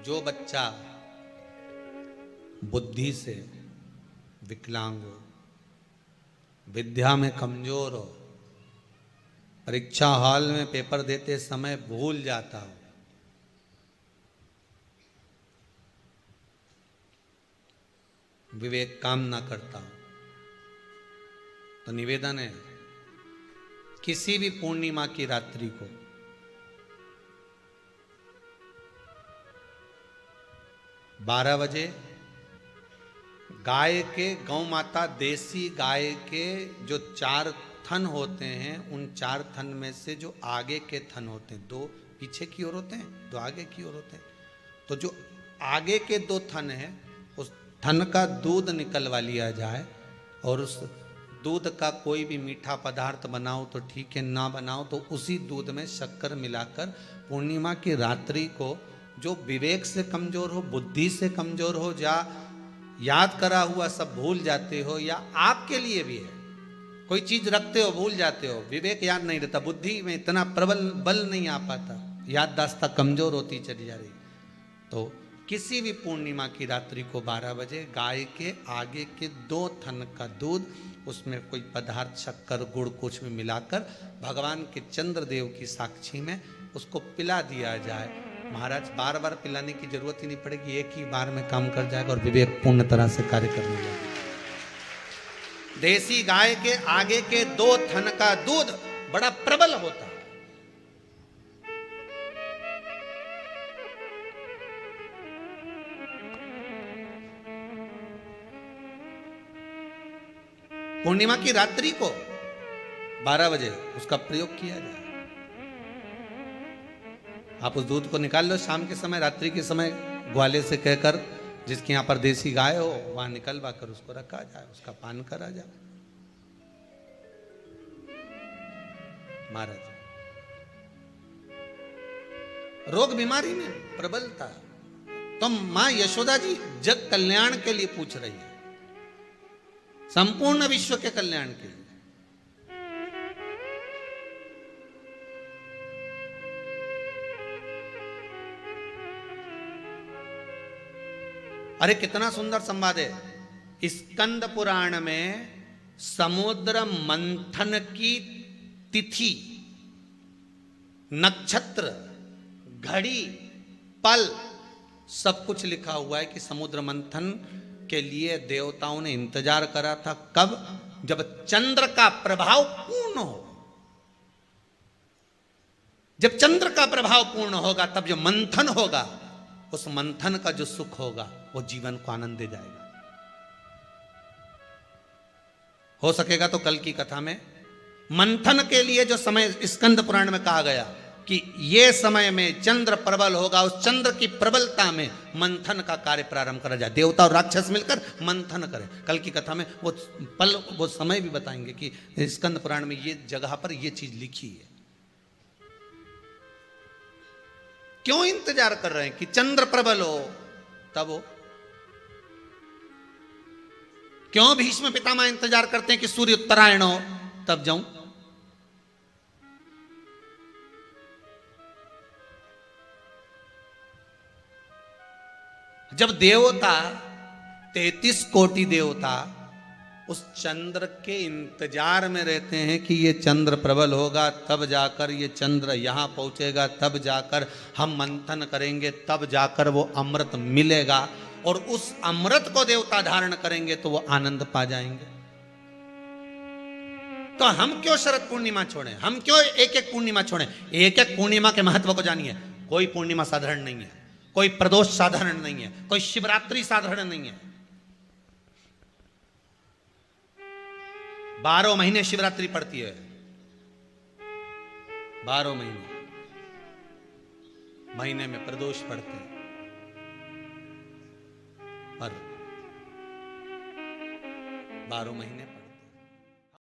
जो बच्चा बुद्धि से विकलांग हो, विद्या में कमजोर हो, परीक्षा हॉल में पेपर देते समय भूल जाता हो, विवेक काम ना करता हो, तो निवेदन है किसी भी पूर्णिमा की रात्रि को बारह बजे गाय के, गौ माता देसी गाय के जो 4 थन होते हैं, उन 4 थन में से जो आगे के थन होते हैं, 2 पीछे की ओर होते हैं, 2 आगे की ओर होते हैं, तो जो आगे के 2 थन हैं उस थन का दूध निकलवा लिया जाए और उस दूध का कोई भी मीठा पदार्थ बनाओ तो ठीक है, ना बनाओ तो उसी दूध में शक्कर मिलाकर पूर्णिमा की रात्रि को जो विवेक से कमजोर हो, बुद्धि से कमजोर हो, या याद करा हुआ सब भूल जाते हो, या आपके लिए भी है कोई चीज रखते हो भूल जाते हो, विवेक याद नहीं रहता, बुद्धि में इतना प्रबल बल नहीं आ पाता, याददाश्त कमजोर होती चली जा रही, तो किसी भी पूर्णिमा की रात्रि को 12 बजे गाय के आगे के 2 थन का दूध, उसमें कोई पदार्थ शक्कर गुड़ कुछ भी मिलाकर भगवान के चंद्रदेव की साक्षी में उसको पिला दिया जाए। महाराज बार बार पिलाने की जरूरत ही नहीं पड़ेगी, एक ही बार में काम कर जाएगा और विवेक पूर्ण तरह से कार्य करने लगेगा। देसी गाय के आगे के 2 थन का दूध बड़ा प्रबल होता है। पूर्णिमा की रात्रि को 12 बजे उसका प्रयोग किया जाए। आप उस दूध को निकाल लो शाम के समय, रात्रि के समय ग्वाले से कहकर जिसके यहां पर देसी गाय हो वहां निकलवा कर उसको रखा जाए, उसका पान करा जाए। महाराज रोग बीमारी में प्रबलता, तो मां यशोदा जी जग कल्याण के लिए पूछ रही है, संपूर्ण विश्व के कल्याण के लिए। अरे कितना सुंदर संवाद है। स्कंद पुराण में समुद्र मंथन की तिथि, नक्षत्र, घड़ी, पल सब कुछ लिखा हुआ है कि समुद्र मंथन के लिए देवताओं ने इंतजार करा था। कब? जब चंद्र का प्रभाव पूर्ण हो। जब चंद्र का प्रभाव पूर्ण होगा तब जो मंथन होगा, उस मंथन का जो सुख होगा वो जीवन को आनंद दे जाएगा। हो सकेगा तो कल की कथा में मंथन के लिए जो समय स्कंद पुराण में कहा गया कि ये समय में चंद्र प्रबल होगा, उस चंद्र की प्रबलता में मंथन का कार्य प्रारंभ करा जाए। देवता और राक्षस मिलकर मंथन करें। कल की कथा में वो पल, वो समय भी बताएंगे कि स्कंद पुराण में ये जगह पर ये चीज लिखी है। क्यों इंतजार कर रहे हैं कि चंद्र प्रबल हो तब हो? क्यों भीष्म पितामह इंतजार करते हैं कि सूर्य उत्तरायण हो तब जाऊं? जब देवता 33 कोटि देवता उस चंद्र के इंतजार में रहते हैं कि ये चंद्र प्रबल होगा तब जाकर ये चंद्र यहां पहुंचेगा, तब जाकर हम मंथन करेंगे, तब जाकर वो अमृत मिलेगा और उस अमृत को देवता धारण करेंगे तो वो आनंद पा जाएंगे। तो हम क्यों शरद पूर्णिमा छोड़ें? हम क्यों एक एक पूर्णिमा छोड़ें? एक एक पूर्णिमा के महत्व को जानिए। कोई पूर्णिमा साधारण नहीं है, कोई प्रदोष साधारण नहीं है, कोई शिवरात्रि साधारण नहीं है। 12 महीने शिवरात्रि पड़ती है, 12 महीने में प्रदोष पड़ते हैं, पर 12 महीने